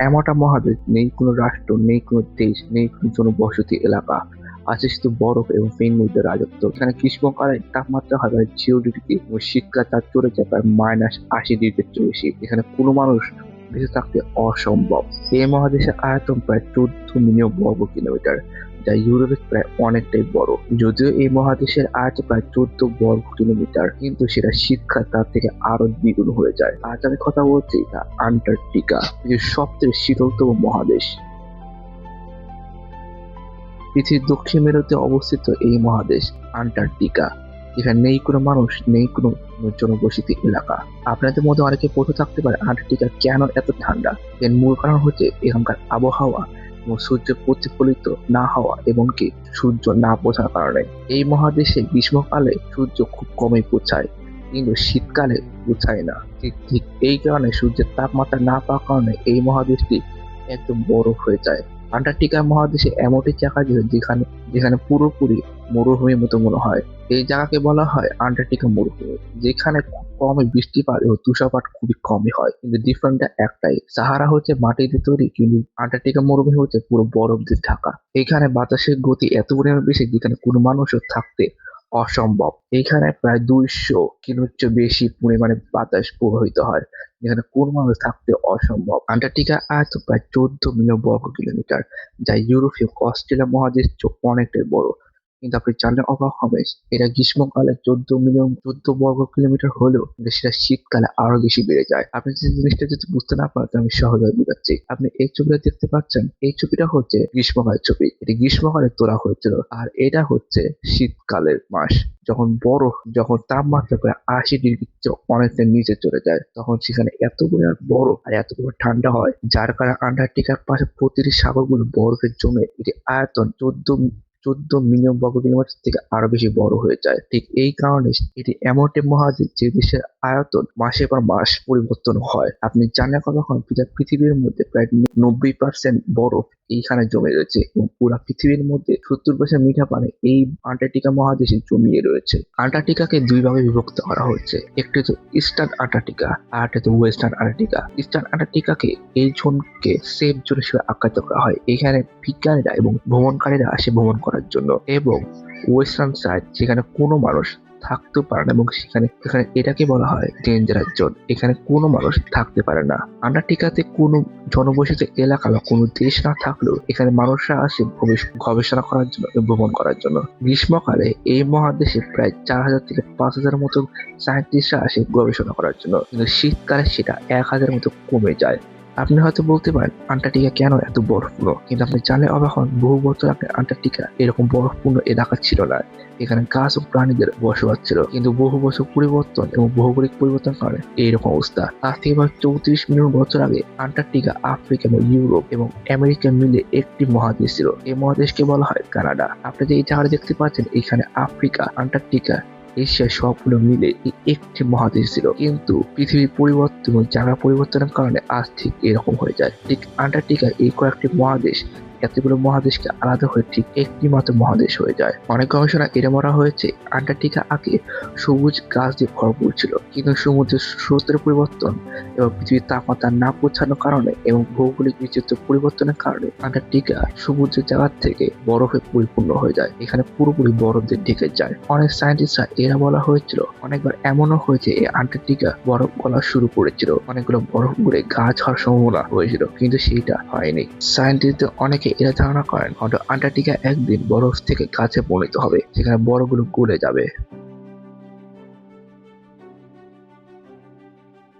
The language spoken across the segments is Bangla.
এমনটা মহাদেশ নেই কোনো রাষ্ট্র, নেই কোনো দেশ, নেই কোনো জনবসতি এলাকা। আছে শুধু বরফ এবং পেঙ্গুইনদের রাজত্ব। এখানে গ্রীষ্মকালে তাপমাত্রা হয় প্রায় 0 ডিগ্রি এবং শীতকালে তার চলে যায় প্রায় -80 ডিগ্রির চেয়ে বেশি। এখানে কোনো মানুষ বেঁচে থাকতে অসম্ভব। এই মহাদেশের আয়তন প্রায় 14 মিলিয়ন বর্গ কিলোমিটার, যা ইউরোপের প্রায় অনেকটাই বড়। যদিও এই মহাদেশের আয়তন প্রায় 14 বর্গ কিলোমিটার, কিন্তু সেটা শীতকাল তার থেকে আরো দ্বিগুণ হয়ে যায়। আজ আমি কথা বলছি তা আন্টার্কটিকা, পৃথিবীর সবচেয়ে শীতলতম মহাদেশ। পৃথিবীর দক্ষিণ মেরুতে অবস্থিত এই মহাদেশ আন্টার্কটিকা, যেখানে নেই কোনো মানুষ, নেই কোনো জনবসতি এলাকা। আপনাদের মধ্যে অনেকে প্রশ্ন থাকতে পারে আন্টার্কটিকা কেন এত ঠান্ডা। এর মূল কারণ হচ্ছে এখানকার আবহাওয়া এবং সূর্য প্রতিফলিত না হওয়া এবং কি সূর্য না পৌঁছার কারণে। এই মহাদেশে গ্রীষ্মকালে সূর্য খুব কমই পৌঁছায়, কিন্তু শীতকালে পৌঁছায় না। ঠিক এই কারণে সূর্যের তাপমাত্রা না পাওয়ার কারণে এই মহাদেশটি একদম বরফ হয়ে যায়। আন্টার্কটিকা মহাদেশে এমন একটি জায়গা যেখানে যেখানে পুরোপুরি মরুভূমির মতো মনে হয়। এই জায়গাকে বলা হয় আন্টার্কটিকা মরুভূমি, যেখানে খুব কমই বৃষ্টিপাত এবং তুষারপাত খুবই কমই হয়। কিন্তু ডিফারেন্টটা একটাই, সাহারা হচ্ছে মাটি দিয়ে তৈরি, কিন্তু আন্টার্কটিকা মরুভূমি হচ্ছে পুরো বরফ দিয়ে ঢাকা। এখানে বাতাসের গতি এত পরিমাণে বেশি যেখানে কোনো মানুষও থাকতে অসম্ভব। এখানে প্রায় 200 কিলোর বেশি পরিমাণে বাতাস প্রবাহিত হয়, যেখানে কোনো মানুষ থাকতে অসম্ভব। আন্টার্কটিকার আয়তন প্রায় 14 মিলিয়ন বর্গ কিলোমিটার, যা ইউরোপীয় অস্ট্রেলিয়া মহাদেশ চেয়ে অনেকটাই বড়। কিন্তু আপনি জানলে অবাক হবেন, এটা গ্রীষ্মকালে 14 বর্গ কিলোমিটার হলেও কিন্তু সেটা শীতকালে আরো বেশি বেড়ে যায়। আপনি যদি জিনিসটা যদি বুঝতে না পারেন, আমি সহজে বুঝাচ্ছি। আপনি এই ছবিটা দেখতে পাচ্ছেন, এই ছবিটা হচ্ছে গ্রীষ্মকালের ছবি। এটি গ্রীষ্মকালে তোলা হয়েছিল, আর এটা হচ্ছে শীতকালের মাস। যখন তাপমাত্রা প্রায় 80 ডিগ্রির চেয়ে অনেকটা নিচে চলে যায়, তখন সেখানে এত পরিমাণ বরফ আর এত পরিমাণ ঠান্ডা হয়, যার কারণে আন্টার্কটিকার পাশে প্রতিটি সাগরগুলো বরফের জমে এটি আয়তন 14 মিলিয়ন বর্গ কিলোমিটার থেকে আরো বেশি বড় হয়ে যায়। ঠিক এই কারণে এটি এমন একটি মহাদেশ যে দেশের আয়তন মাসের পর মাস পরিবর্তন হয়। আপনি জানেন কতক্ষণ পৃথিবীর মধ্যে প্রায় 90% বরফ এইখানে জমে রয়েছে এবং পুরো পৃথিবীর মধ্যে 70% মিঠা পানি এই আন্টার্কটিকা মহাদেশে জমিয়ে রয়েছে। আন্টার্কটিকাকে দুই ভাগে বিভক্ত করা হচ্ছে, একটি হচ্ছে ইস্টার্ন আন্টার্কটিকা আর একটা হচ্ছে ওয়েস্টার্ন আন্টার্কটিকা। ইস্টার্ন আন্টার্কটিকাকে এই জোনকে সেফ জোন হিসেবে আখ্যায়িত করা হয়। এখানে বিজ্ঞানীরা এবং ভ্রমণকারীরা আসে ভ্রমণ করার জন্য। এবং ওয়েস্টার্ন সাইড, যেখানে কোনো মানুষ থাকতে পারে না এবং সেখানে এটাকে বলা হয় ডেঞ্জারাস জোন, এখানে কোনো মানুষ থাকতে পারে না। আন্টার্কটিকাতে কোনো জনবসতি এলাকা বা কোনো দেশ না থাকলেও এখানে মানুষরা আসে গবেষণা করার জন্য এবং ভ্রমণ করার জন্য। গ্রীষ্মকালে এই মহাদেশে প্রায় 4000 থেকে 5000 মতো সায়েন্টিস্টরা আসে গবেষণা করার জন্য, কিন্তু শীতকালে সেটা 1000 মতো কমে যায়। আপনি হয়তো বলতে পারেন আন্টার্কটিকা কেন এত বরফপূর্ণ, কিন্তু আপনি জানলে অবাক হন, বহু বছর আগে আন্টার্কটিকা এরকম বরফপূর্ণ এলাকা ছিল না। এখানে গাছ ও প্রাণীদের বসবাস ছিল, কিন্তু বহু বছর পরিবর্তন এবং ভৌগোলিক পরিবর্তন কারণে এইরকম অবস্থা। আজ থেকে প্রায় 34 মিলিয়ন বছর আগে আন্টার্কটিকা আফ্রিকা এবং ইউরোপ এবং আমেরিকা মিলে একটি মহাদেশ ছিল। এই মহাদেশকে বলা হয় কানাডা। আপনি যে এই জায়গাটা দেখতে পাচ্ছেন, এখানে আফ্রিকা, আন্টার্কটিকা, এশিয়া সবগুলো মিলে একটি মহাদেশ ছিল, কিন্তু পৃথিবীর পরিবর্তন ও জায়গা পরিবর্তনের কারণে আজ ঠিক এরকম হয়ে যায়। ঠিক আন্টার্কটিকা এই কয়েকটি মহাদেশ এতগুলো মহাদেশকে আলাদা হয়ে ঠিক একটি মাত্র মহাদেশ হয়ে যায়। অনেক গবেষণা এটা বলা হয়েছে আন্টার্কটিকা আগে সবুজ গাছ দিয়ে ভরপুর ছিল, কিন্তু সমুদ্রের স্রোতের পরিবর্তন এবং পৃথিবীর তাপমাত্রা না পৌঁছানোর কারণে এবং ভৌগোলিক বিচিত্র পরিবর্তনের কারণে আন্টার্কটিকা সমুদ্রের জায়গা থেকে বরফে পরিপূর্ণ হয়ে যায়, এখানে পুরোপুরি বরফ দিয়ে ঢেকে যায়। অনেক সায়েন্টিস্টরা এরা বলা হয়েছিল অনেকবার এমনও হয়েছে এই আন্টার্কটিকা বরফ গলা শুরু করেছিল, অনেকগুলো বরফ গলে গাছ হওয়ার সম্ভাবনা হয়েছিল, কিন্তু সেটা হয়নি। সায়েন্টিস্টদের অনেকে এরা ধারণা করেন হয়তো আন্টার্কটিকা একদিন বরফ থেকে গাছে পরিণত হবে, যেখানে বরফগুলো গলে যাবে।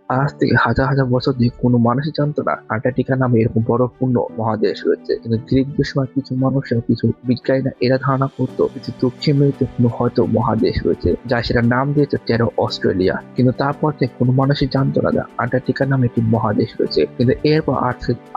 আজ থেকে হাজার হাজার বছর ধরে কোনো মানুষই জানতো না আন্টার্কটিকা নামে এরকম বরফপূর্ণ মহাদেশ রয়েছে। কিন্তু দীর্ঘ সময় কিছু মানুষের, কিছু বিজ্ঞানীরা এরা ধারণা করতো কিছু দক্ষিণ মেরুতে কোনো হয়তো মহাদেশ রয়েছে, যা সেটা নাম দিয়েছে টেরো অস্ট্রেলিয়া। কিন্তু তারপর থেকে কোনো মানুষই জানতো না যে আন্টার্কটিকা নামে একটি মহাদেশ রয়েছে। কিন্তু এরপর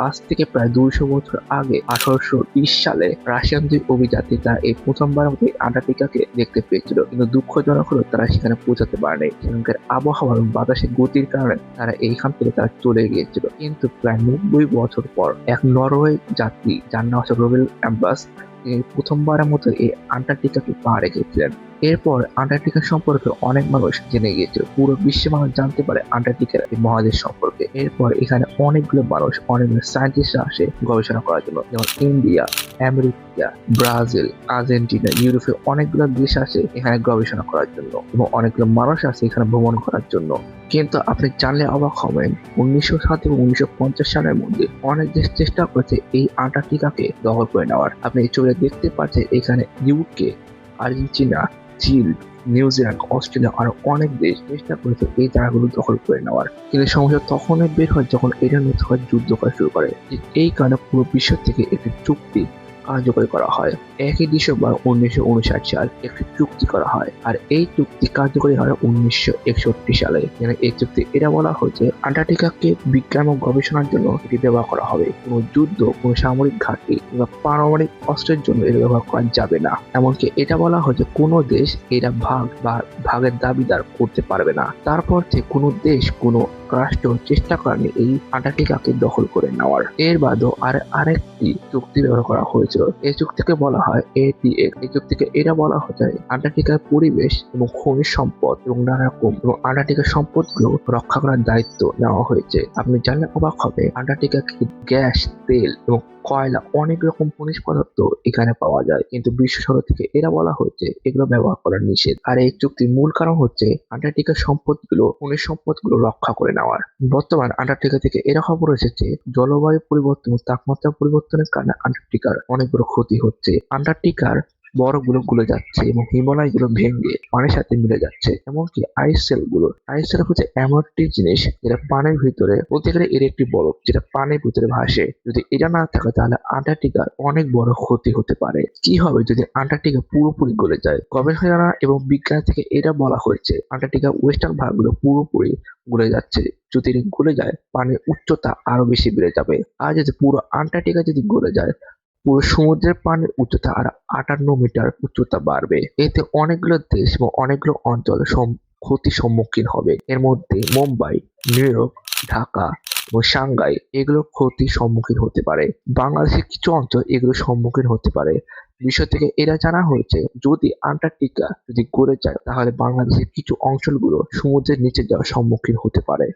আজ থেকে প্রায় 200 বছর আগে 1820 সালে রাশিয়ান দুই অভিযাত্রী তারা এই প্রথমবার মতো আন্টার্কটিকাকে দেখতে পেয়েছিল, কিন্তু দুঃখজনক হলো তারা সেখানে পৌঁছাতে পারেনি। সেখানকার আবহাওয়া এবং বাতাসের গতির কারণে তারা এইখান থেকে তারা চলে গিয়েছিল। কিন্তু প্রায় 90 বছর পর এক নরওয়ে যাত্রী, যার নাম হচ্ছে রোবেল অ্যাম্বাস, তিনি প্রথমবারের মতো এই আন্টার্কটিকাকে পা রেখেছিলেন। এরপর আন্টার্কটিকা সম্পর্কে অনেক মানুষ জেনে গিয়েছে, পুরো বিশ্বের মানুষ জানতে পারে আন্টার্কটিকার এই মহাদেশ সম্পর্কে। এরপর এখানে অনেকগুলো মানুষ, অনেকগুলো সায়েন্টিস্টরা আসে গবেষণা করার জন্য, যেমন ইন্ডিয়া, আমেরিকা, ব্রাজিল, আর্জেন্টিনা, ইউরোপের অনেকগুলো দেশ আসে এখানে গবেষণা করার জন্য এবং অনেকগুলো মানুষ আসে এখানে ভ্রমণ করার জন্য। কিন্তু আপনি জানলে অবাক হবেন, 1960 এবং 1950 সালের মধ্যে অনেক দেশ চেষ্টা করেছে এই আন্টার্কটিকাকে দখল করে নেওয়ার। আপনি এই ছবিতে দেখতে পাচ্ছেন এখানে ইউকে, আর্জেন্টিনা, চীন, নিউজিল্যান্ড, অস্ট্রেলিয়া আরো অনেক দেশ চেষ্টা করেছে এই জায়গাগুলো দখল করে নেওয়ার। কিন্তু সমস্যা তখনই বের হয় যখন এটা নিয়ে যুদ্ধ করা শুরু করে। এই কারণে পুরো বিশ্ব থেকে একটি চুক্তি কার্যকরী করা হয়। 1 ডিসেম্বর 1959 সাল একটি চুক্তি করা হয়, আর এই চুক্তি কার্যকরী হয় 1961 সালে। এই চুক্তি এটা বলা হয়েছে আন্টার্কটিকাকে বিজ্ঞান ও গবেষণার জন্য এটি ব্যবহার করা হবে। কোনো যুদ্ধ, কোনো সামরিক ঘাঁটি কিংবা পারমাণবিক অস্ত্রের জন্য এটা ব্যবহার করা যাবে না। এমনকি এটা বলা হয়েছে কোনো দেশ এটা ভাগ বা ভাগের দাবিদার করতে পারবে না। তারপর থেকে কোনো দেশ, কোনো রাষ্ট্র চেষ্টা করেনি এই আন্টার্কটিকাকে দখল করে নেওয়ার। এর বাদেও আরেকটি চুক্তি ব্যবহার করা হয়েছিল। এই চুক্তিকে বলা হয় ATX। এই চুক্তিকে এটা বলা হচ্ছে আন্টার্কটিকার পরিবেশ এবং খনিজ সম্পদ এবং নানা রকম এবং আন্টার্কটিকার সম্পদগুলো রক্ষা করার দায়িত্ব নেওয়া হয়েছে। আপনি জানলে অবাক হবে, আন্টার্কটিকা গ্যাস, তেল এবং কয়লা, অনেক রকম খনিজ পদার্থ এখানে পাওয়া যায়, কিন্তু বিশ্ব শহর থেকে এরা বলা হচ্ছে এগুলো ব্যবহার করা নিষেধ। আর এই চুক্তির মূল কারণ হচ্ছে আন্টার্কটিকার সম্পদগুলো, খনিজ সম্পদগুলো রক্ষা করে নেওয়ার। বর্তমান আন্টার্কটিকা থেকে এরা খবর এসেছে জলবায়ু পরিবর্তন ও তাপমাত্রা পরিবর্তনের কারণে আন্টার্কটিকার অনেক বড় ক্ষতি হচ্ছে। আন্টার্কটিকার বরফগুলো গলে যাচ্ছে এবং হিমালয়গুলো ভেঙে পানির সাথে মিলে যাচ্ছে। এমনকি আইস সেল হচ্ছে এমন একটি জিনিস যেটা পানির ভিতরে, বলতে গেলে এর একটি বরফ যেটা পানির ভিতরে ভাসে। যদি এটা না থাকে তাহলে আন্টার্কটিকার অনেক বড় ক্ষতি হতে পারে। কি হবে যদি আন্টার্কটিকা পুরোপুরি গলে যায়? গবেষণা এবং বিজ্ঞান থেকে এটা বলা হয়েছে আন্টার্কটিকার ওয়েস্টার্ন ভাগগুলো পুরোপুরি গলে যাচ্ছে। যদি এটা গলে যায়, পানির উচ্চতা আরো বেশি বেড়ে যাবে। আর যদি পুরো আন্টার্কটিকা যদি গলে যায়, পুরো সমুদ্রের পানির উচ্চতা আর 58 মিটার উচ্চতা বাড়বে। এতে অনেকগুলো দেশ এবং অনেকগুলো অঞ্চল ক্ষতির সম্মুখীন হবে। এর মধ্যে মুম্বাই, নিউ ইয়র্ক, ঢাকা এবং সাংহাই এগুলো ক্ষতির সম্মুখীন হতে পারে। বাংলাদেশের কিছু অঞ্চল এগুলো সম্মুখীন হতে পারে। বিষয় থেকে এটা জানা হয়েছে যদি আন্টার্কটিকা যদি গলে যায় তাহলে বাংলাদেশের কিছু অঞ্চলগুলো সমুদ্রের নিচে যাওয়ার সম্মুখীন হতে পারে।